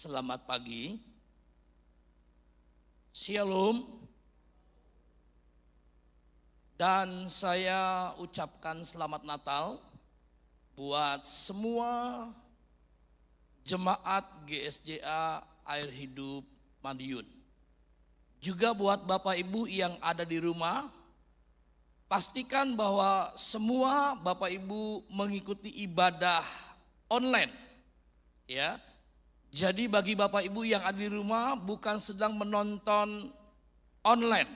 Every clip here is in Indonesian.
Selamat pagi, Shalom, dan saya ucapkan selamat Natal buat semua jemaat GSJA Air Hidup Madiun. Juga buat Bapak Ibu yang ada di rumah, pastikan bahwa semua Bapak Ibu mengikuti ibadah online, ya. Jadi bagi Bapak Ibu yang ada di rumah bukan sedang menonton online.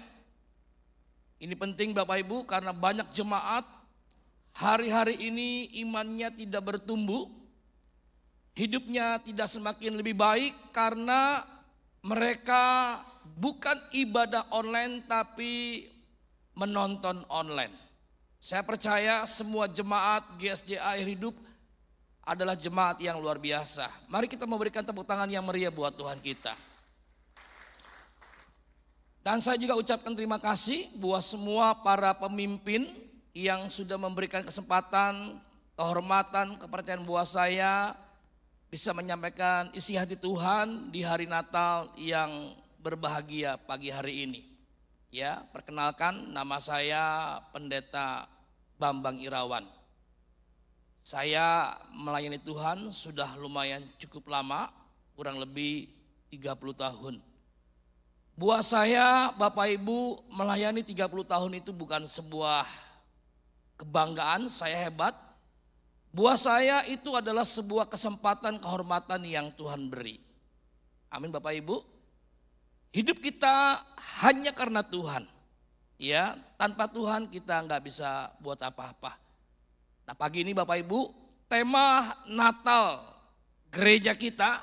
Ini penting Bapak Ibu karena banyak jemaat hari-hari ini imannya tidak bertumbuh, hidupnya tidak semakin lebih baik karena mereka bukan ibadah online tapi menonton online. Saya percaya semua jemaat GSJA Air Hidup adalah jemaat yang luar biasa. Mari kita memberikan tepuk tangan yang meriah buat Tuhan kita. Dan saya juga ucapkan terima kasih buat semua para pemimpin yang sudah memberikan kesempatan, kehormatan, kepercayaan buat saya bisa menyampaikan isi hati Tuhan di hari Natal yang berbahagia pagi hari ini. Ya, perkenalkan nama saya Pendeta Bambang Irawan. Saya melayani Tuhan sudah lumayan cukup lama, kurang lebih 30 tahun. Buat saya, Bapak Ibu, melayani 30 tahun itu bukan sebuah kebanggaan, saya hebat. Buat saya itu adalah sebuah kesempatan, kehormatan yang Tuhan beri. Amin Bapak Ibu. Hidup kita hanya karena Tuhan. Ya, tanpa Tuhan kita nggak bisa buat apa-apa. Nah pagi ini Bapak Ibu, tema Natal gereja kita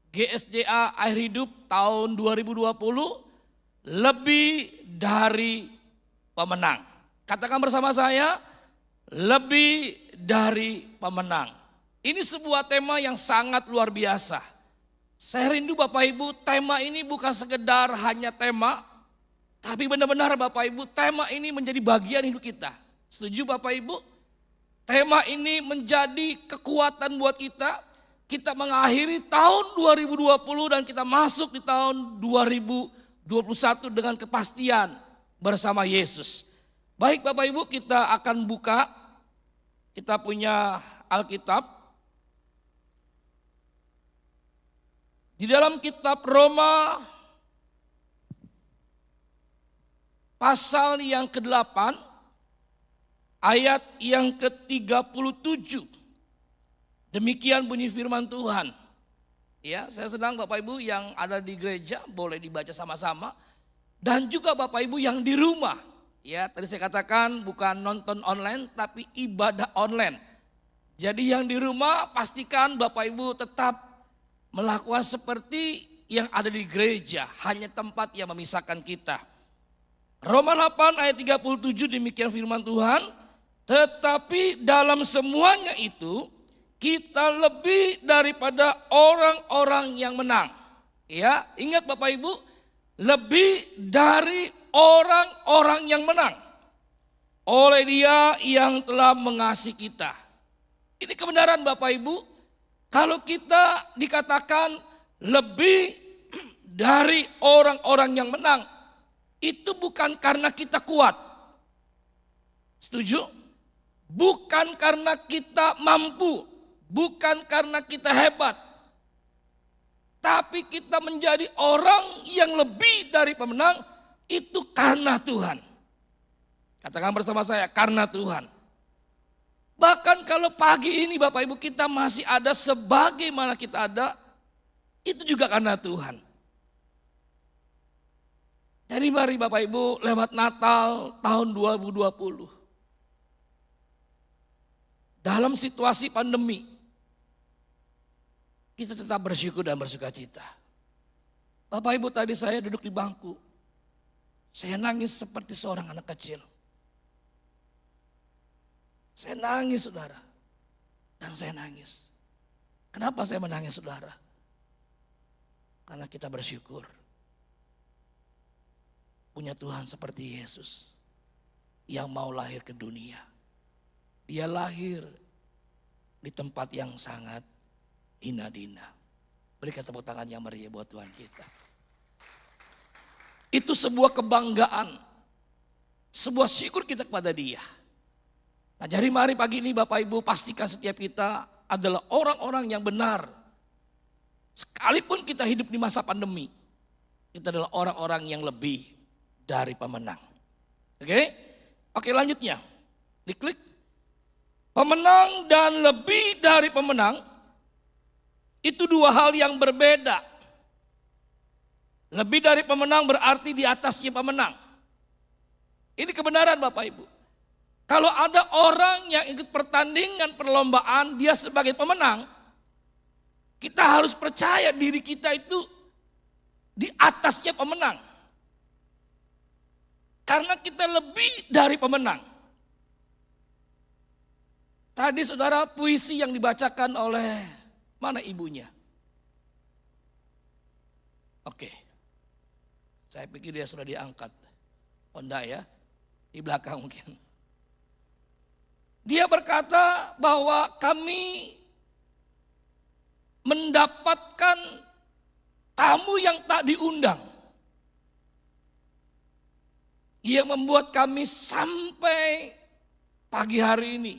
GSJA Air Hidup tahun 2020 lebih dari pemenang. Katakan bersama saya, lebih dari pemenang. Ini sebuah tema yang sangat luar biasa. Saya rindu Bapak Ibu, tema ini bukan sekedar hanya tema, tapi benar-benar Bapak Ibu, tema ini menjadi bagian hidup kita. Setuju Bapak Ibu? Tema ini menjadi kekuatan buat kita. Kita mengakhiri tahun 2020 dan kita masuk di tahun 2021 dengan kepastian bersama Yesus. Baik Bapak Ibu, kita akan buka, kita punya Alkitab. Di dalam kitab Roma pasal yang ke-8 ayat yang ke-37. Demikian bunyi firman Tuhan. Ya, saya senang Bapak Ibu yang ada di gereja boleh dibaca sama-sama dan juga Bapak Ibu yang di rumah. Ya, tadi saya katakan bukan nonton online tapi ibadah online. Jadi yang di rumah pastikan Bapak Ibu tetap melakukan seperti yang ada di gereja, hanya tempat yang memisahkan kita. Roma 8 ayat 37 demikian firman Tuhan. Tetapi dalam semuanya itu kita lebih daripada orang-orang yang menang. Ya, ingat Bapak Ibu, lebih dari orang-orang yang menang. Oleh Dia yang telah mengasihi kita. Ini kebenaran Bapak Ibu, kalau kita dikatakan lebih dari orang-orang yang menang, itu bukan karena kita kuat. Setuju? Bukan karena kita mampu, bukan karena kita hebat, tapi kita menjadi orang yang lebih dari pemenang itu karena Tuhan. Katakan bersama saya, karena Tuhan. Bahkan kalau pagi ini Bapak Ibu kita masih ada sebagaimana kita ada, itu juga karena Tuhan. Jadi mari Bapak Ibu lewat Natal tahun 2020. Dalam situasi pandemi, kita tetap bersyukur dan bersuka cita. Bapak Ibu tadi saya duduk di bangku, saya nangis seperti seorang anak kecil. Saya nangis saudara, dan saya nangis. Kenapa saya menangis saudara? Karena kita bersyukur. Punya Tuhan seperti Yesus yang mau lahir ke dunia. Dia lahir di tempat yang sangat hina dina. Berikan tepuk tangan yang meriah buat Tuhan kita. Itu sebuah kebanggaan, sebuah syukur kita kepada Dia. Nah, jadi mari pagi ini Bapak Ibu pastikan setiap kita adalah orang-orang yang benar. Sekalipun kita hidup di masa pandemi, kita adalah orang-orang yang lebih dari pemenang. Oke, lanjutnya. Diklik. Pemenang dan lebih dari pemenang itu dua hal yang berbeda. Lebih dari pemenang berarti di atasnya pemenang. Ini kebenaran Bapak Ibu. Kalau ada orang yang ikut pertandingan perlombaan, dia sebagai pemenang, kita harus percaya diri kita itu di atasnya pemenang. Karena kita lebih dari pemenang. Tadi saudara puisi yang dibacakan oleh mana ibunya? Oke. Saya pikir dia sudah diangkat. Oh enggak ya, di belakang mungkin. Dia berkata bahwa kami mendapatkan tamu yang tak diundang. Yang membuat kami sampai pagi hari ini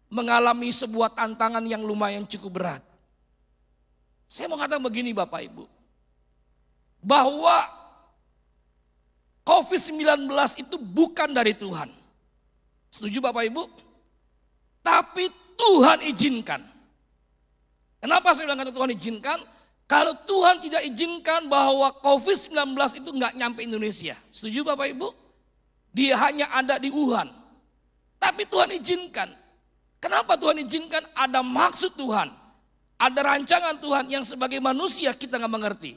mengalami sebuah tantangan yang lumayan cukup berat. Saya mau katakan begini Bapak Ibu. Bahwa COVID-19 itu bukan dari Tuhan. Setuju Bapak Ibu? Tapi Tuhan izinkan. Kenapa saya bilang Tuhan izinkan? Kalau Tuhan tidak izinkan bahwa COVID-19 itu nggak nyampe Indonesia. Setuju Bapak Ibu? Dia hanya ada di Wuhan. Tapi Tuhan izinkan. Kenapa Tuhan izinkan? Ada maksud Tuhan. Ada rancangan Tuhan yang sebagai manusia kita nggak mengerti.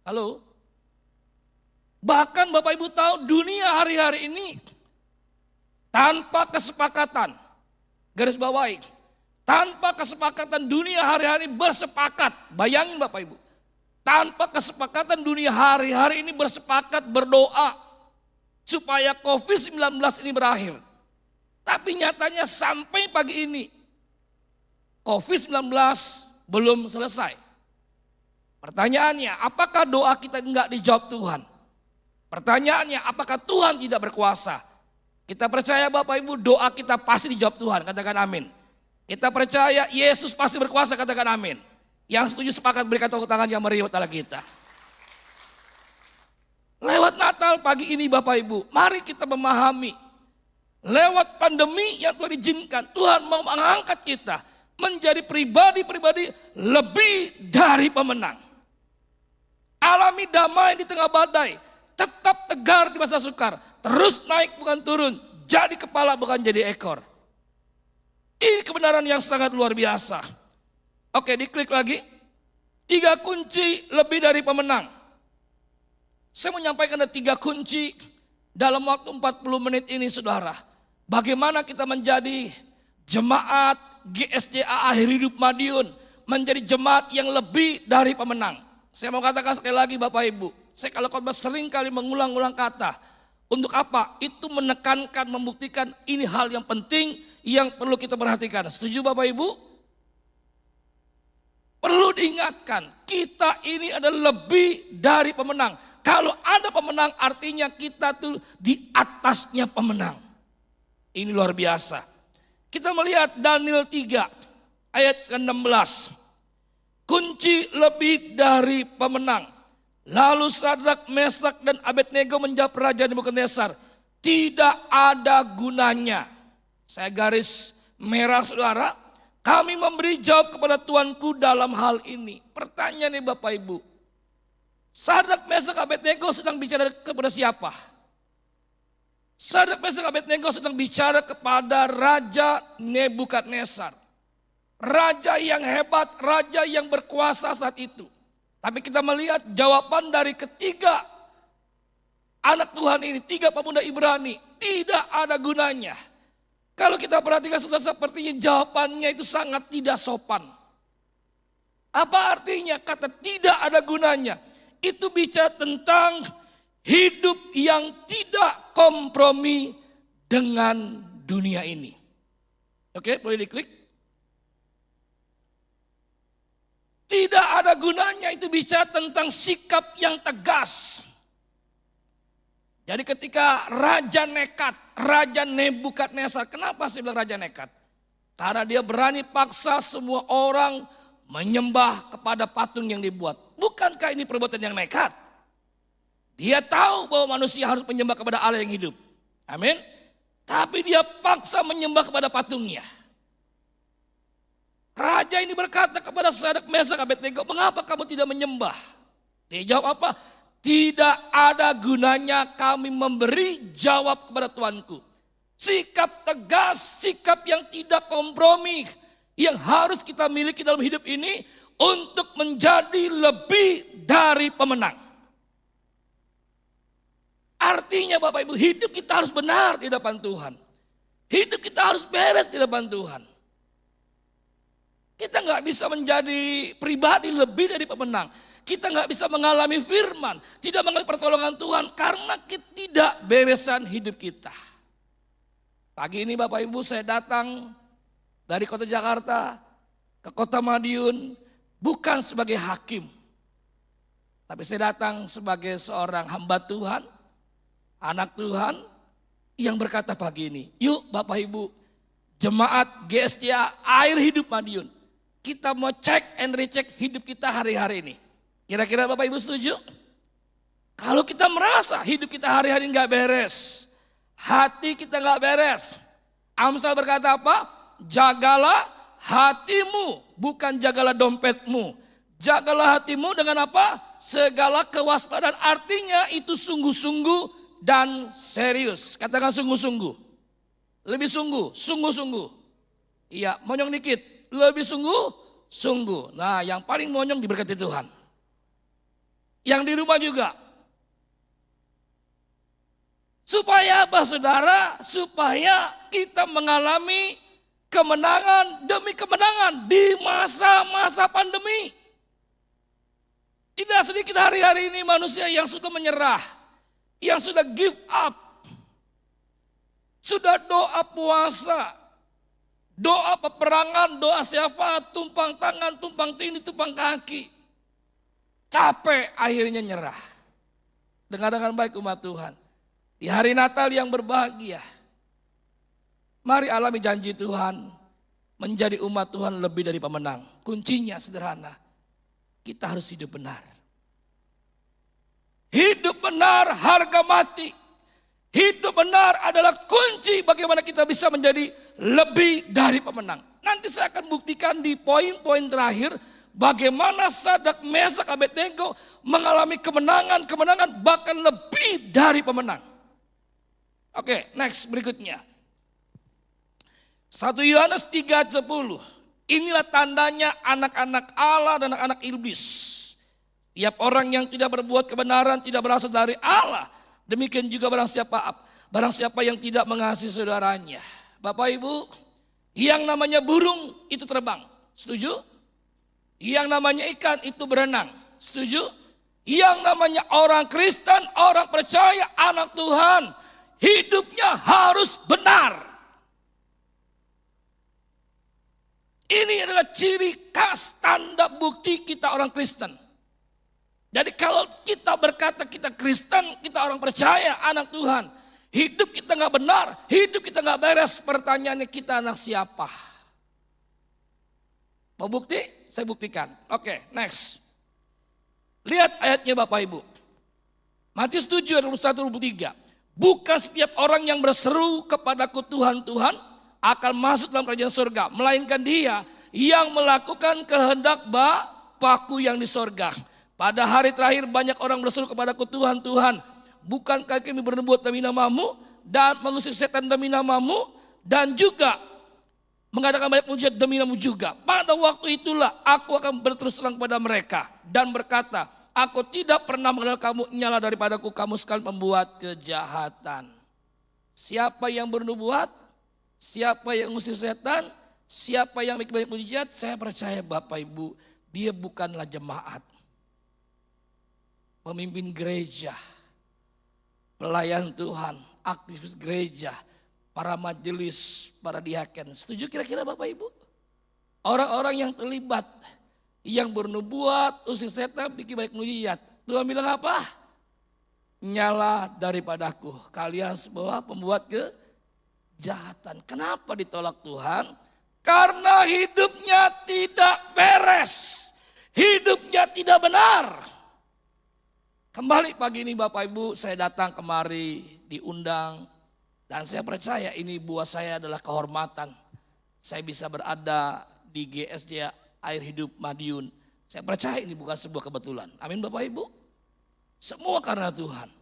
Halo? Bahkan Bapak Ibu tahu dunia hari-hari ini tanpa kesepakatan. Garis bawahi. Tanpa kesepakatan dunia hari-hari bersepakat. Bayangin Bapak Ibu. Tanpa kesepakatan dunia hari-hari ini bersepakat berdoa. Supaya COVID-19 ini berakhir. Tapi nyatanya sampai pagi ini. COVID-19 belum selesai. Pertanyaannya, apakah doa kita enggak dijawab Tuhan? Pertanyaannya, apakah Tuhan tidak berkuasa? Kita percaya Bapak Ibu doa kita pasti dijawab Tuhan, katakan amin. Kita percaya Yesus pasti berkuasa, katakan amin. Yang setuju sepakat berikan tepuk tangan yang meriah buat kita. Lewat Natal pagi ini Bapak Ibu, mari kita memahami. Lewat pandemi yang Tuhan izinkan, Tuhan mau mengangkat kita menjadi pribadi-pribadi lebih dari pemenang. Alami damai di tengah badai, tetap tegar di masa sukar, terus naik bukan turun, jadi kepala bukan jadi ekor. Ini kebenaran yang sangat luar biasa. Oke, diklik lagi. 3 kunci lebih dari pemenang. Saya menyampaikan ada 3 kunci dalam waktu 40 menit ini saudara. Bagaimana kita menjadi jemaat GSJA Akhir Hidup Madiun. Menjadi jemaat yang lebih dari pemenang. Saya mau katakan sekali lagi Bapak Ibu. Saya kalau khotbah sering kali mengulang-ulang kata. Untuk apa? Itu menekankan, membuktikan ini hal yang penting yang perlu kita perhatikan. Setuju Bapak Ibu? Perlu diingatkan, kita ini adalah lebih dari pemenang. Kalau ada pemenang artinya kita tuh di atasnya pemenang. Ini luar biasa. Kita melihat Daniel 3 ayat ke-16. Kunci lebih dari pemenang. Lalu Sadrak, Mesak dan Abednego menjawab Raja Nebukadnezar, tidak ada gunanya. Saya garis merah saudara, kami memberi jawab kepada Tuanku dalam hal ini. Pertanyaan nih Bapak Ibu, Sadrak, Mesak, Abednego sedang bicara kepada siapa? Sadrak, Mesak, Abednego sedang bicara kepada Raja Nebukadnezar. Raja yang hebat, raja yang berkuasa saat itu. Tapi kita melihat jawaban dari ketiga anak Tuhan ini, 3 pemuda Ibrani, tidak ada gunanya. Kalau kita perhatikan sudah sepertinya jawabannya itu sangat tidak sopan. Apa artinya kata tidak ada gunanya? Itu bicara tentang hidup yang tidak kompromi dengan dunia ini. Oke, boleh diklik. Tidak ada gunanya, itu bicara tentang sikap yang tegas. Jadi ketika raja nekat, Raja Nebukadnezar, kenapa saya bilang raja nekat? Karena dia berani paksa semua orang menyembah kepada patung yang dibuat. Bukankah ini perbuatan yang nekat? Dia tahu bahwa manusia harus menyembah kepada Allah yang hidup. Amin. Tapi dia paksa menyembah kepada patungnya. Raja ini berkata kepada Sadrak, Mesak, Abednego, mengapa kamu tidak menyembah? Dia jawab apa? Tidak ada gunanya kami memberi jawab kepada Tuanku. Sikap tegas, sikap yang tidak kompromi, yang harus kita miliki dalam hidup ini untuk menjadi lebih dari pemenang. Artinya Bapak Ibu, hidup kita harus benar di depan Tuhan. Hidup kita harus beres di depan Tuhan. Kita nggak bisa menjadi pribadi lebih dari pemenang. Kita nggak bisa mengalami firman, tidak mengalami pertolongan Tuhan karena tidak beresan hidup kita. Pagi ini Bapak Ibu saya datang dari kota Jakarta ke kota Madiun bukan sebagai hakim. Tapi saya datang sebagai seorang hamba Tuhan, anak Tuhan yang berkata pagi ini, yuk Bapak Ibu, jemaat GSCA Air Hidup Madiun. Kita mau cek and recheck hidup kita hari-hari ini. Kira-kira Bapak Ibu setuju? Kalau kita merasa hidup kita hari-hari nggak beres, hati kita nggak beres. Amsal berkata apa? Jagalah hatimu, bukan jagalah dompetmu. Jagalah hatimu dengan apa? Segala kewaspadaan. Artinya itu sungguh-sungguh dan serius. Katakan sungguh-sungguh. Lebih sungguh, sungguh-sungguh. Iya, monyong dikit. Lebih sungguh-sungguh. Nah, yang paling monyong diberkati Tuhan. Yang di rumah juga. Supaya apa saudara? Supaya kita mengalami kemenangan demi kemenangan di masa-masa pandemi. Tidak sedikit hari-hari ini manusia yang sudah menyerah. Yang sudah give up. Sudah doa puasa. Doa peperangan, doa siapa, tumpang tangan, tumpang tindih, tumpang kaki. Capek akhirnya nyerah. Dengar dengan baik umat Tuhan. Di hari Natal yang berbahagia. Mari alami janji Tuhan. Menjadi umat Tuhan lebih dari pemenang. Kuncinya sederhana. Kita harus hidup benar. Hidup benar harga mati. Hidup benar adalah kunci bagaimana kita bisa menjadi lebih dari pemenang. Nanti saya akan buktikan di poin-poin terakhir bagaimana Sadrak, Mesak, Abednego mengalami kemenangan-kemenangan bahkan lebih dari pemenang. Oke, next berikutnya. 1 Yohanes 3:10. Inilah tandanya anak-anak Allah dan anak-anak iblis. Tiap orang yang tidak berbuat kebenaran tidak berasal dari Allah. Demikian juga barang siapa yang tidak mengasihi saudaranya. Bapak Ibu, yang namanya burung itu terbang. Setuju? Yang namanya ikan itu berenang. Setuju? Yang namanya orang Kristen, orang percaya, anak Tuhan, hidupnya harus benar. Ini adalah ciri khas tanda bukti kita orang Kristen. Jadi kalau kita berkata kita Kristen, kita orang percaya, anak Tuhan. Hidup kita nggak benar, hidup kita nggak beres. Pertanyaannya kita anak siapa? Mau bukti? Saya buktikan. Oke, next. Lihat ayatnya Bapak Ibu. Matius 7 ayat 21-23. Bukan setiap orang yang berseru kepadaku Tuhan, Tuhan akan masuk dalam kerajaan surga. Melainkan dia yang melakukan kehendak Bapa-Ku yang di surga. Pada hari terakhir banyak orang berseru kepadaku Tuhan, Tuhan. Bukankah kami bernubuat demi namamu dan mengusir setan demi namamu dan juga mengadakan banyak mujizat demi namamu juga. Pada waktu itulah aku akan berterus terang kepada mereka dan berkata, aku tidak pernah mengenal kamu, nyala daripadaku kamu sekalian pembuat kejahatan. Siapa yang bernubuat, siapa yang mengusir setan, siapa yang bikin banyak mujizat, saya percaya Bapak Ibu, dia bukanlah jemaat. Pemimpin gereja, pelayan Tuhan, aktivis gereja, para majelis, para diaken. Setuju kira-kira Bapak Ibu? Orang-orang yang terlibat yang bernubuat, usir setan, bikin baik mujizat. Tuhan bilang apa? Nyala daripadaku, kalian semua pembuat kejahatan. Kenapa ditolak Tuhan? Karena hidupnya tidak beres, hidupnya tidak benar. Kembali pagi ini Bapak Ibu, saya datang kemari diundang dan saya percaya ini buat saya adalah kehormatan. Saya bisa berada di GSJ Air Hidup Madiun. Saya percaya ini bukan sebuah kebetulan. Amin Bapak Ibu. Semua karena Tuhan.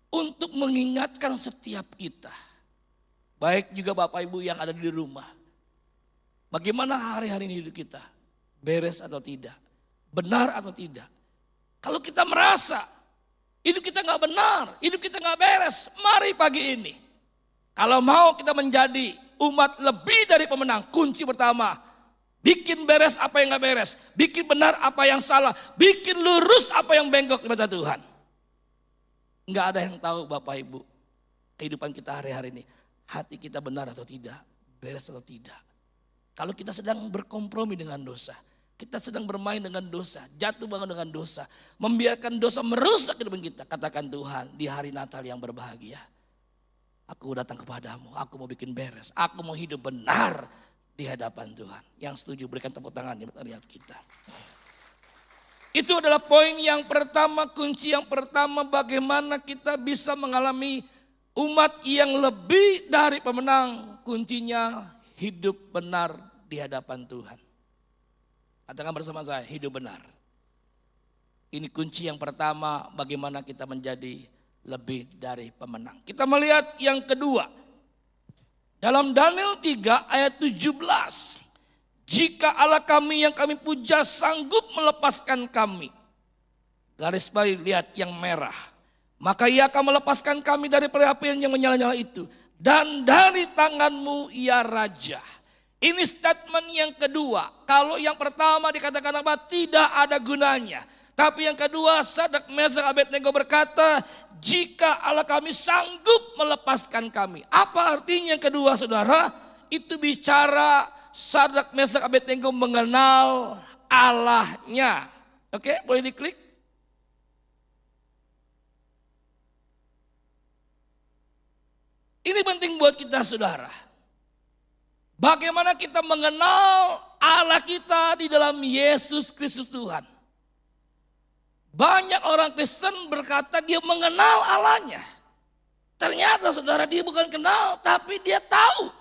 Untuk mengingatkan setiap kita. Baik juga Bapak Ibu yang ada di rumah. Bagaimana hari-hari ini hidup kita? Beres atau tidak? Benar atau tidak? Kalau kita merasa hidup kita gak benar, hidup kita gak beres, mari pagi ini. Kalau mau kita menjadi umat lebih dari pemenang, kunci pertama, bikin beres apa yang gak beres, bikin benar apa yang salah, bikin lurus apa yang bengkok di mata Tuhan. Gak ada yang tahu Bapak Ibu, kehidupan kita hari-hari ini, hati kita benar atau tidak, beres atau tidak. Kalau kita sedang berkompromi dengan dosa, kita sedang bermain dengan dosa, jatuh bangun dengan dosa, membiarkan dosa merusak kehidupan kita, katakan Tuhan di hari Natal yang berbahagia. Aku datang kepadamu, aku mau bikin beres, aku mau hidup benar di hadapan Tuhan. Yang setuju berikan tepuk tangan di melihat kita. Itu adalah poin yang pertama, kunci yang pertama bagaimana kita bisa mengalami umat yang lebih dari pemenang. Kuncinya hidup benar di hadapan Tuhan. Katakan bersama saya, hidup benar. Ini kunci yang pertama bagaimana kita menjadi lebih dari pemenang. Kita melihat yang kedua. Dalam Daniel 3 ayat 17. Jika Allah kami yang kami puja sanggup melepaskan kami. Garis bawahi lihat yang merah. Maka ia akan melepaskan kami dari apian yang menyala-nyala itu. Dan dari tanganmu ya Raja. Ini statement yang kedua. Kalau yang pertama dikatakan apa? Tidak ada gunanya. Tapi yang kedua, Sadrak Mesak Abednego berkata, jika Allah kami sanggup melepaskan kami. Apa artinya yang kedua saudara? Itu bicara Sadrak Mesak Abednego mengenal Allahnya. Oke, boleh diklik. Ini penting buat kita saudara. Bagaimana kita mengenal Allah kita di dalam Yesus Kristus Tuhan. Banyak orang Kristen berkata dia mengenal Allahnya. Ternyata saudara dia bukan kenal tapi dia tahu.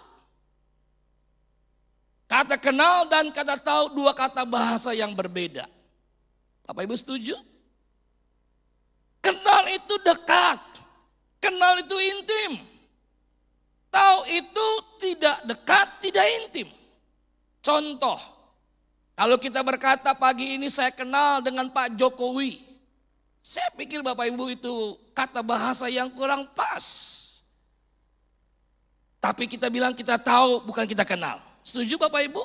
Kata kenal dan kata tahu dua kata bahasa yang berbeda. Bapak Ibu setuju? Kenal itu dekat. Kenal itu intim. Tahu itu tidak dekat, tidak intim. Contoh, kalau kita berkata pagi ini saya kenal dengan Pak Jokowi. Saya pikir Bapak Ibu itu kata bahasa yang kurang pas. Tapi kita bilang kita tahu bukan kita kenal. Setuju Bapak Ibu?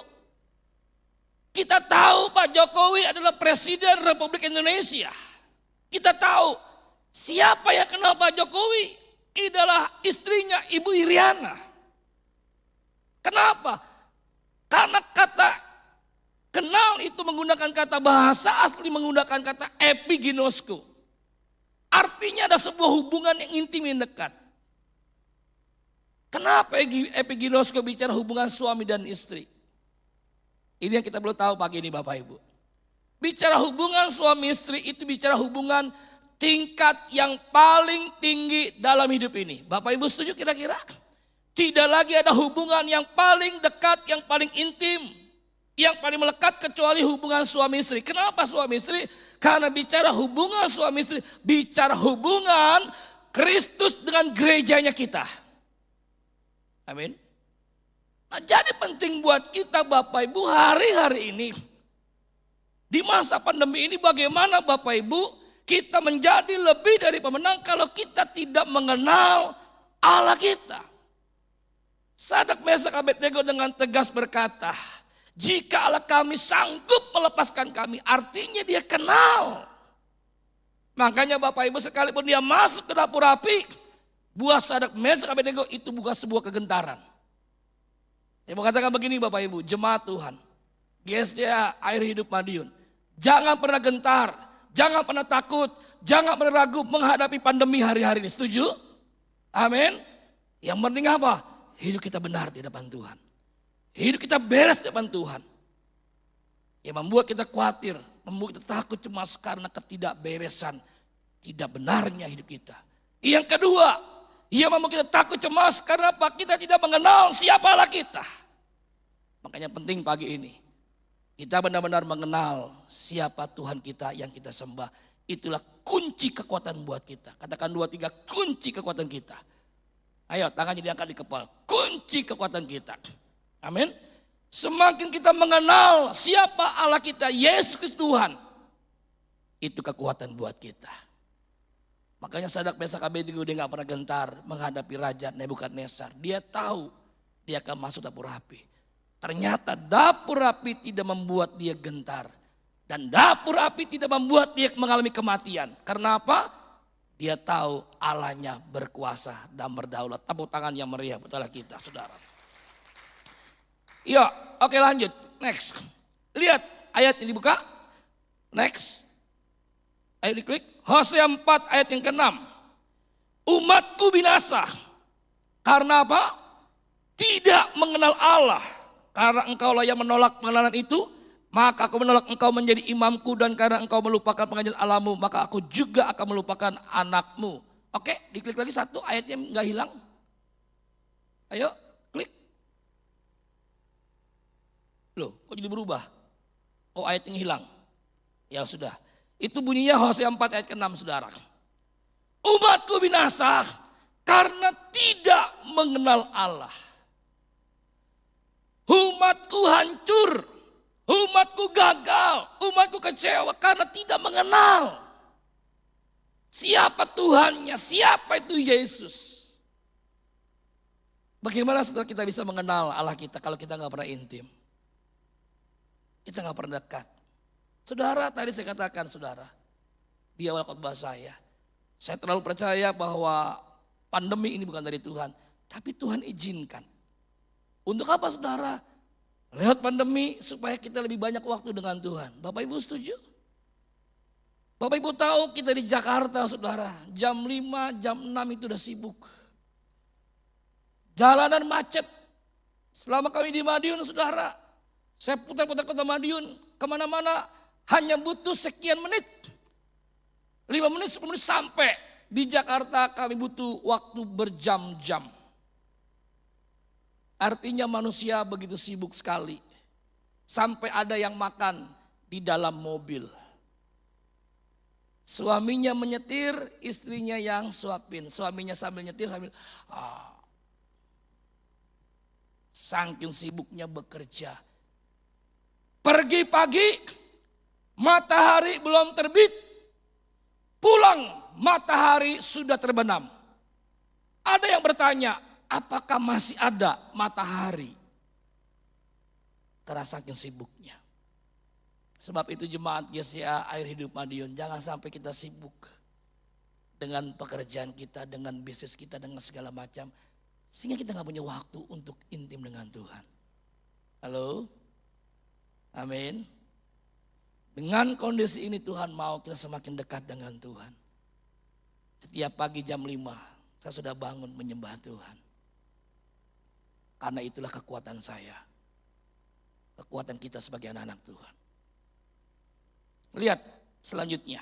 Kita tahu Pak Jokowi adalah Presiden Republik Indonesia. Kita tahu siapa yang kenal Pak Jokowi adalah istrinya Ibu Iriana. Kenapa? Karena kata kenal itu menggunakan kata bahasa asli menggunakan kata epiginosko. Artinya ada sebuah hubungan yang intim yang dekat. Kenapa epiginosko bicara hubungan suami dan istri? Ini yang kita perlu tahu pagi ini Bapak Ibu. Bicara hubungan suami istri itu bicara hubungan tingkat yang paling tinggi dalam hidup ini. Bapak Ibu setuju kira-kira? Tidak lagi ada hubungan yang paling dekat, yang paling intim, yang paling melekat kecuali hubungan suami istri. Kenapa suami istri? Karena bicara hubungan suami istri, bicara hubungan Kristus dengan gerejanya kita. Amin. Nah, jadi penting buat kita Bapak Ibu hari-hari ini. Di masa pandemi ini bagaimana Bapak Ibu kita menjadi lebih dari pemenang kalau kita tidak mengenal Allah kita. Sadrak Mesak Abednego dengan tegas berkata, jika Allah kami sanggup melepaskan kami, artinya dia kenal. Makanya Bapak Ibu sekalipun dia masuk ke dapur api, buah Sadrak Mesak Abednego itu bukan sebuah kegentaran. Saya mau katakan begini Bapak Ibu, jemaat Tuhan, GSDA Air Hidup Madiun, jangan pernah gentar, jangan pernah takut, jangan pernah ragu menghadapi pandemi hari-hari ini. Setuju? Amin. Yang penting apa? Hidup kita benar di depan Tuhan. Hidup kita beres di depan Tuhan. Yang membuat kita khawatir, membuat kita takut, cemas karena ketidakberesan, tidak benarnya hidup kita. Yang kedua, yang membuat kita takut, cemas karena apa? Kita tidak mengenal siapa Allah kita. Makanya penting pagi ini, kita benar-benar mengenal siapa Tuhan kita yang kita sembah. Itulah kunci kekuatan buat kita. Katakan 2, 3, kunci kekuatan kita. Ayo tangannya diangkat di kepala, kunci kekuatan kita. Amin. Semakin kita mengenal siapa Allah kita, Yesus Kristus Tuhan, itu kekuatan buat kita. Makanya Sadrak Mesak Abednego dia gak pernah gentar menghadapi Raja Nebukadnezar. Dia tahu dia akan masuk dapur api. Ternyata dapur api tidak membuat dia gentar. Dan dapur api tidak membuat dia mengalami kematian. Karena apa? Dia tahu Allahnya berkuasa dan berdaulat. Tepuk tangan yang meriah betul kita saudara. Ya, oke lanjut. Next. Lihat ayat ini dibuka. Next. Ayo diklik. Hosea 4 ayat yang ke-6. Umatku binasa. Karena apa? Tidak mengenal Allah. Karena engkaulah yang menolak pengenalan itu, maka aku menolak engkau menjadi imamku, dan karena engkau melupakan pengajaran Allahmu, maka aku juga akan melupakan anakmu. Oke, diklik lagi satu, ayatnya nggak hilang. Ayo, klik. Loh, kok jadi berubah? Oh, ayatnya hilang. Ya sudah. Itu bunyinya Hosea 4 ayat ke-6 saudara. Umatku binasa karena tidak mengenal Allah. Umatku hancur, umatku gagal, umatku kecewa karena tidak mengenal siapa Tuhannya, siapa itu Yesus. Bagaimana saudara kita bisa mengenal Allah kita kalau kita nggak pernah intim? Kita nggak pernah dekat. Saudara, tadi saya katakan saudara, di awal khotbah saya terlalu percaya bahwa pandemi ini bukan dari Tuhan, tapi Tuhan izinkan. Untuk apa saudara? Lewat pandemi supaya kita lebih banyak waktu dengan Tuhan. Bapak Ibu setuju? Bapak Ibu tahu kita di Jakarta saudara, jam 5, jam 6 itu udah sibuk. Jalanan macet. Selama kami di Madiun saudara, saya putar-putar kota Madiun, kemana-mana hanya butuh sekian menit. 5 menit, 10 menit sampai. Di Jakarta kami butuh waktu berjam-jam. Artinya manusia begitu sibuk sekali. Sampai ada yang makan di dalam mobil. Suaminya menyetir, istrinya yang suapin. Suaminya sambil nyetir sambil saking sibuknya bekerja. Pergi pagi, matahari belum terbit. Pulang, matahari sudah terbenam. Ada yang bertanya, apakah masih ada matahari? Karena saking sibuknya. Sebab itu jemaat GSDA Air Hidup Madiun, jangan sampai kita sibuk dengan pekerjaan kita, dengan bisnis kita, dengan segala macam. Sehingga kita gak punya waktu untuk intim dengan Tuhan. Halo? Amin. Dengan kondisi ini Tuhan mau kita semakin dekat dengan Tuhan. Setiap pagi jam 5 saya sudah bangun menyembah Tuhan. Karena itulah kekuatan saya. Kekuatan kita sebagai anak-anak Tuhan. Lihat selanjutnya.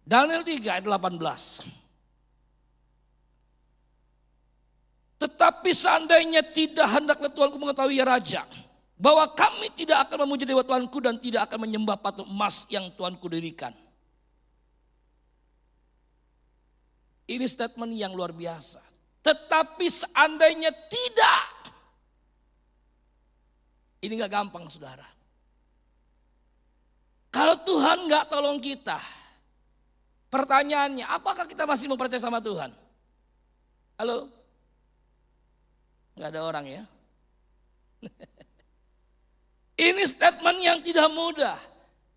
Daniel 3 ayat 18. Tetapi seandainya tidak hendaklah Tuanku mengetahui ya Raja, bahwa kami tidak akan memuji dewa Tuanku dan tidak akan menyembah patung emas yang Tuanku dirikan. Ini statement yang luar biasa. Tetapi seandainya tidak. Ini gak gampang saudara. Kalau Tuhan gak tolong kita, pertanyaannya apakah kita masih mau percaya sama Tuhan? Halo? Gak ada orang ya. Ini statement yang tidak mudah.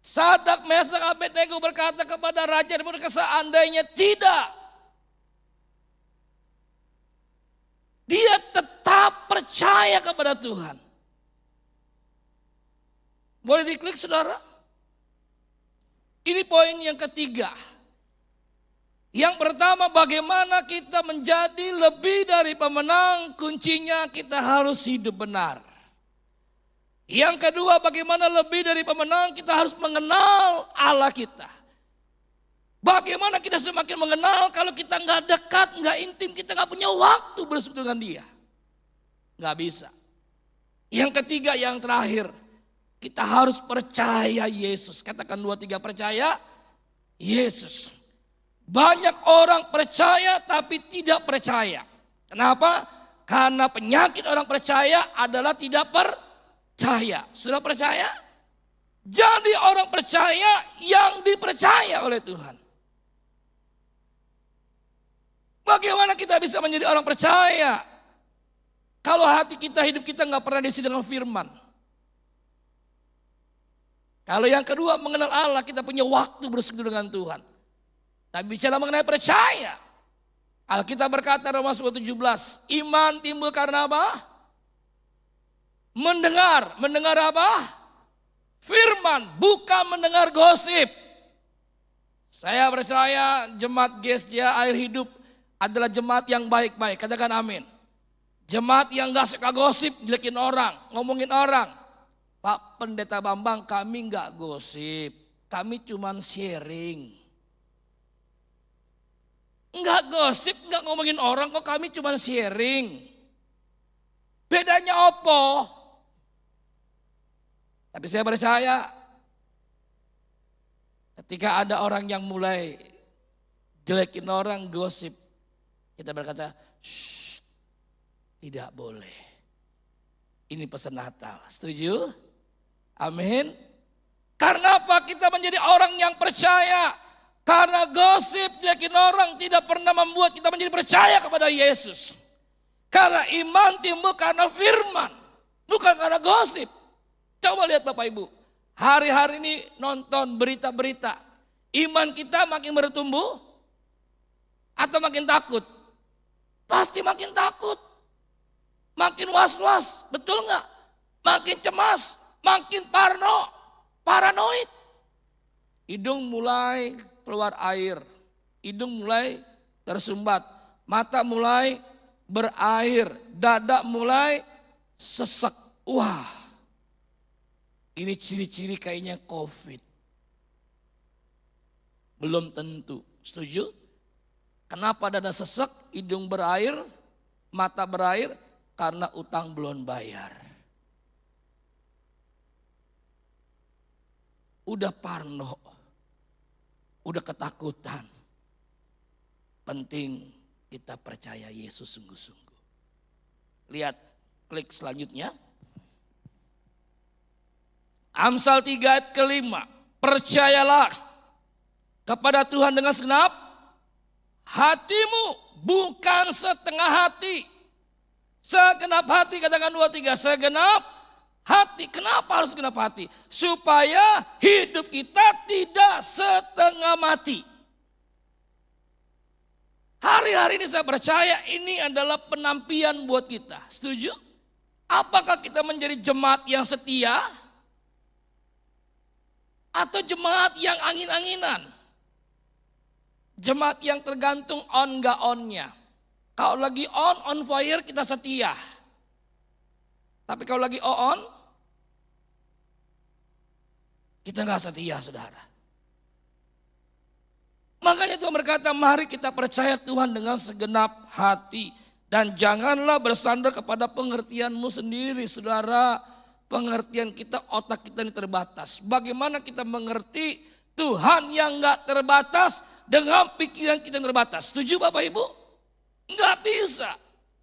Sadrak Mesak Abednego berkata kepada Raja Nebukadnezar, seandainya tidak. Dia tetap percaya kepada Tuhan. Boleh diklik saudara? Ini poin yang ketiga. Yang pertama, bagaimana kita menjadi lebih dari pemenang, kuncinya kita harus hidup benar. Yang kedua, bagaimana lebih dari pemenang, kita harus mengenal Allah kita. Bagaimana kita semakin mengenal kalau kita nggak dekat, nggak intim, kita nggak punya waktu bersekutu dengan Dia. Nggak bisa. Yang ketiga, yang terakhir, kita harus percaya Yesus. Katakan 2, 3, percaya Yesus. Banyak orang percaya tapi tidak percaya. Kenapa? Karena penyakit orang percaya adalah tidak percaya. Sudah percaya? Jadi orang percaya yang dipercaya oleh Tuhan. Bagaimana kita bisa menjadi orang percaya kalau hati kita, hidup kita nggak pernah diisi dengan firman? Kalau yang kedua, mengenal Allah, kita punya waktu bersekutu dengan Tuhan. Tapi bicara mengenai percaya, Alkitab berkata Roma 10:17, iman timbul karena apa? Mendengar. Mendengar apa? Firman, bukan mendengar gosip. Saya percaya jemaat Gestia Air Hidup adalah jemaat yang baik-baik. Katakan amin. Jemaat yang gak suka gosip, jelekin orang, ngomongin orang. Pak Pendeta Bambang, kami gak gosip, kami cuman sharing. Enggak gosip, enggak ngomongin orang kok, kami cuma sharing. Bedanya apa? Tapi saya percaya ketika ada orang yang mulai jelekin orang, gosip, kita berkata, shh, tidak boleh. Ini pesan Natal, setuju? Amin. Karena apa? Kita menjadi orang yang percaya. Karena gosip, yakin orang tidak pernah membuat kita menjadi percaya kepada Yesus. Karena iman timbul karena firman, bukan karena gosip. Coba lihat Bapak Ibu, hari-hari ini nonton berita-berita, iman kita makin bertumbuh atau makin takut? Pasti makin takut, makin was-was, betul nggak? Makin cemas, makin paranoid. Hidung mulai keluar air, hidung mulai tersumbat, mata mulai berair, dada mulai sesek. Wah, ini ciri-ciri kayaknya COVID. Belum tentu, setuju? Kenapa dada sesek, hidung berair, mata berair? Karena utang belum bayar. Udah parno. Udah ketakutan. Penting kita percaya Yesus sungguh-sungguh. Lihat, klik selanjutnya. Amsal 3 ayat ke-5. Percayalah kepada Tuhan dengan segenap hatimu, bukan setengah hati. Segenap hati, katakan 2, 3, segenap hati. Kenapa harus segenap hati? Supaya hidup kita tidak setengah mati. Hari-hari ini saya percaya ini adalah penampian buat kita. Setuju? Apakah kita menjadi jemaat yang setia? Atau jemaat yang angin-anginan? Jemaat yang tergantung on gak onnya. Kalau lagi on fire kita setia. Tapi kalau lagi on, kita gak setia saudara. Makanya Tuhan berkata, mari kita percaya Tuhan dengan segenap hati. Dan janganlah bersandar kepada pengertianmu sendiri saudara. Pengertian kita, otak kita ini terbatas. Bagaimana kita mengerti Tuhan yang gak terbatas dengan pikiran kita yang terbatas. Setuju Bapak Ibu? Gak bisa.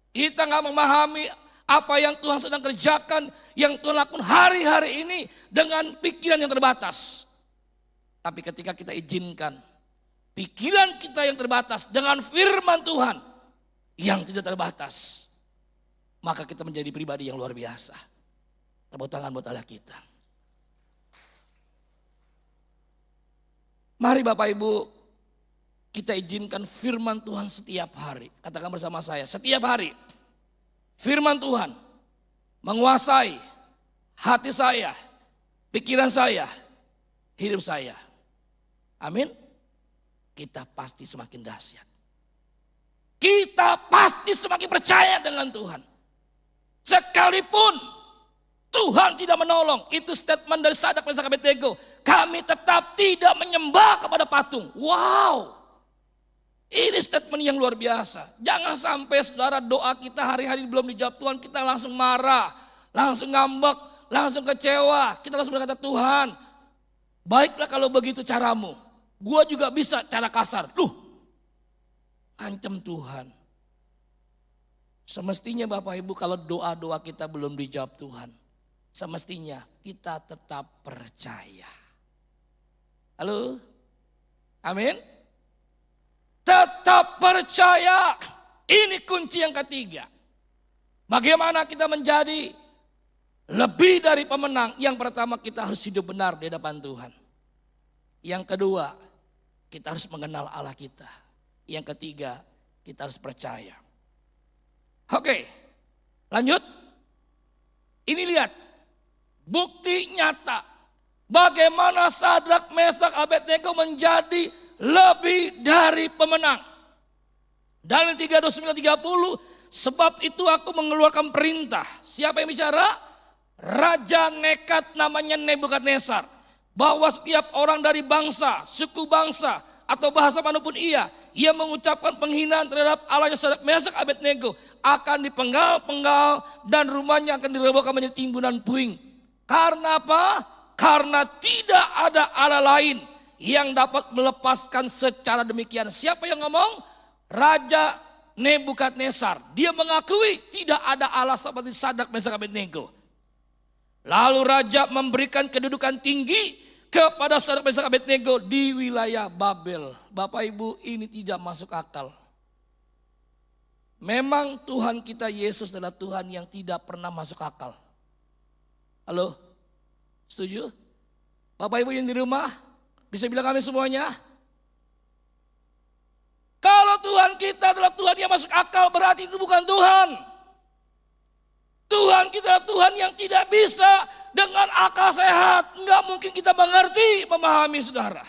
Kita gak memahami apa yang Tuhan sedang kerjakan, yang Tuhan lakukan hari-hari ini dengan pikiran yang terbatas. Tapi ketika kita izinkan pikiran kita yang terbatas dengan firman Tuhan yang tidak terbatas, maka kita menjadi pribadi yang luar biasa. Tepuk tangan buat Allah kita. Mari Bapak Ibu, kita izinkan firman Tuhan setiap hari. Katakan bersama saya, setiap hari. Firman Tuhan menguasai hati saya, pikiran saya, hidup saya. Amin. Kita pasti semakin dahsyat. Kita pasti semakin percaya dengan Tuhan. Sekalipun Tuhan tidak menolong, itu statement dari Sadrak, Mesak, Abednego. Kami tetap tidak menyembah kepada patung. Wow. Ini statement yang luar biasa. Jangan sampai saudara doa kita hari-hari belum dijawab Tuhan, kita langsung marah, langsung ngambek, langsung kecewa. Kita langsung berkata, Tuhan, baiklah kalau begitu caramu. Gua juga bisa cara kasar. Ancam Tuhan. Semestinya Bapak Ibu kalau doa-doa kita belum dijawab Tuhan, semestinya kita tetap percaya. Halo? Amin? Tetap percaya. Ini kunci yang ketiga. Bagaimana kita menjadi lebih dari pemenang? Yang pertama, kita harus hidup benar di hadapan Tuhan. Yang kedua, kita harus mengenal Allah kita. Yang ketiga, kita harus percaya. Oke, lanjut. Ini lihat, bukti nyata bagaimana Sadrak, Mesak, Abednego menjadi lebih dari pemenang. Daniel 3:29-30, sebab itu aku mengeluarkan perintah. Siapa yang bicara? Raja nekat namanya Nebukadnezar. Bahwa setiap orang dari bangsa, suku bangsa, atau bahasa manapun ia mengucapkan penghinaan terhadap Allahnya Sadrak, Mesak, Abednego akan dipenggal-penggal dan rumahnya akan dirobohkan menjadi timbunan puing. Karena apa? Karena tidak ada Allah lain yang dapat melepaskan secara demikian. Siapa yang ngomong? Raja Nebukadnezar. Dia mengakui tidak ada Allah seperti Sadrak, Mesak, Abednego. Lalu raja memberikan kedudukan tinggi kepada Sadrak, Mesak, Abednego di wilayah Babel. Bapak Ibu, ini tidak masuk akal. Memang Tuhan kita Yesus adalah Tuhan yang tidak pernah masuk akal. Halo? Setuju? Bapak Ibu yang di rumah, bisa bilang kami semuanya? Kalau Tuhan kita adalah Tuhan yang masuk akal, berarti itu bukan Tuhan. Tuhan kita adalah Tuhan yang tidak bisa dengan akal sehat. Enggak mungkin kita mengerti, memahami saudara.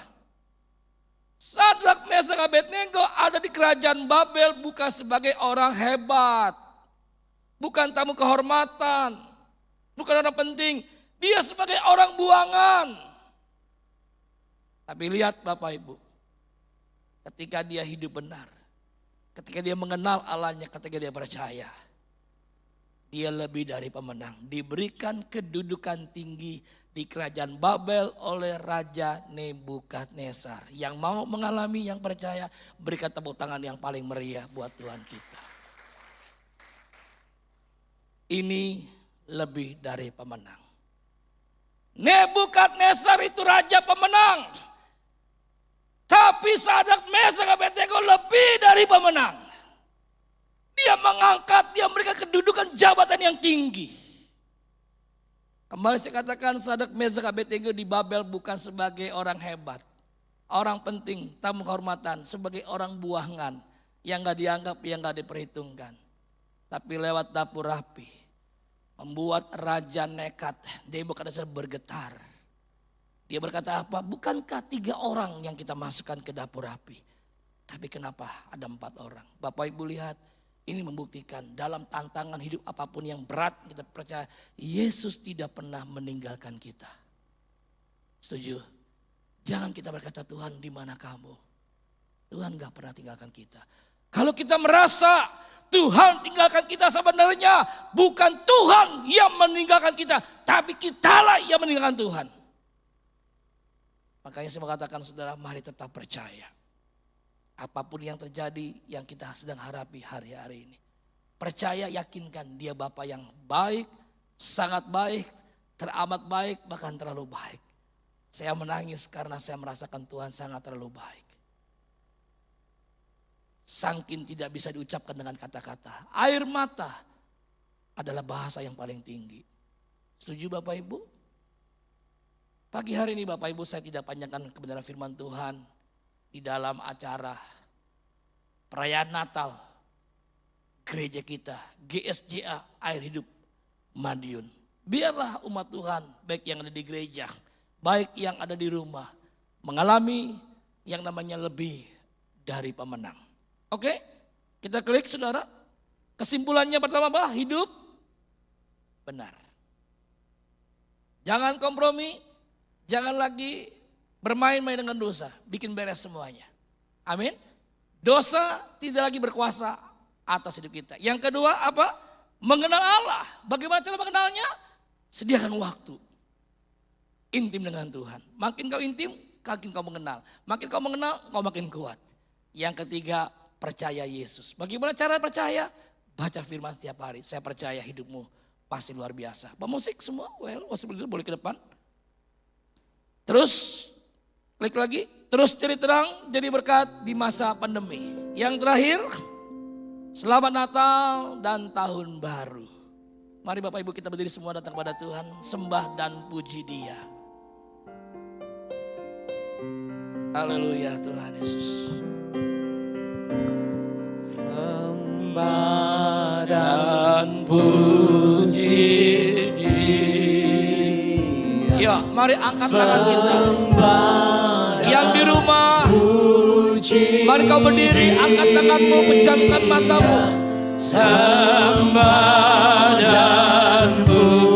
Sadrak, Mesak, Abednego ada di kerajaan Babel bukan sebagai orang hebat. Bukan tamu kehormatan. Bukan orang penting. Dia sebagai orang buangan. Tapi lihat Bapak Ibu. Ketika dia hidup benar. Ketika dia mengenal Allahnya, ketika dia percaya. Dia lebih dari pemenang. Diberikan kedudukan tinggi di kerajaan Babel oleh Raja Nebukadnezar. Yang mau mengalami, yang percaya, berikan tepuk tangan yang paling meriah buat Tuhan kita. Ini lebih dari pemenang. Nebukadnezar itu raja pemenang. Tapi Sadrak, Mesak, Abednego lebih dari pemenang. Dia mengangkat, dia memberikan kedudukan jabatan yang tinggi. Kembali saya katakan Sadrak, Mesak, Abednego di Babel bukan sebagai orang hebat. Orang penting, tamu kehormatan, sebagai orang buangan. Yang gak dianggap, yang gak diperhitungkan. Tapi lewat dapur rapi. Membuat raja nekat, Nebukadnezar bergetar. Dia berkata apa? Bukankah 3 orang yang kita masukkan ke dapur rapi? Tapi kenapa ada 4 orang? Bapak Ibu lihat. Ini membuktikan dalam tantangan hidup apapun yang berat kita percaya Yesus tidak pernah meninggalkan kita. Setuju? Jangan kita berkata Tuhan di mana kamu? Tuhan gak pernah tinggalkan kita. Kalau kita merasa Tuhan tinggalkan kita sebenarnya bukan Tuhan yang meninggalkan kita. Tapi kitalah yang meninggalkan Tuhan. Makanya saya mengatakan saudara mari tetap percaya. Apapun yang terjadi yang kita sedang hadapi hari-hari ini. Percaya, yakinkan dia Bapa yang baik, sangat baik, teramat baik, bahkan terlalu baik. Saya menangis karena saya merasakan Tuhan sangat terlalu baik. Saking tidak bisa diucapkan dengan kata-kata. Air mata adalah bahasa yang paling tinggi. Setuju Bapak Ibu? Pagi hari ini Bapak Ibu saya tidak panjangkan kebenaran firman Tuhan. Di dalam acara perayaan Natal gereja kita GSJA Air Hidup Madiun. Biarlah umat Tuhan, baik yang ada di gereja, baik yang ada di rumah, mengalami yang namanya lebih dari pemenang. Oke, kita klik saudara. Kesimpulannya pertama apa? Hidup benar. Jangan kompromi, jangan lagi bermain-main dengan dosa, bikin beres semuanya. Amin. Dosa tidak lagi berkuasa atas hidup kita. Yang kedua apa? Mengenal Allah. Bagaimana cara mengenalnya? Sediakan waktu. Intim dengan Tuhan. Makin kau intim, makin kau mengenal. Makin kau mengenal, kau makin kuat. Yang ketiga, percaya Yesus. Bagaimana cara percaya? Baca firman setiap hari. Saya percaya hidupmu pasti luar biasa. Pemusik semua, boleh ke depan. Terus, klik lagi. Terus jadi terang, jadi berkat di masa pandemi. Yang terakhir, selamat Natal dan Tahun Baru. Mari Bapak Ibu kita berdiri semua datang kepada Tuhan. Sembah dan puji Dia. Haleluya Tuhan Yesus. Sembah dan puji Dia. Ya, mari angkat tangan kita. Yang di rumah, mari kau berdiri, angkat tanganmu, pejamkan matamu. Sembah dan puji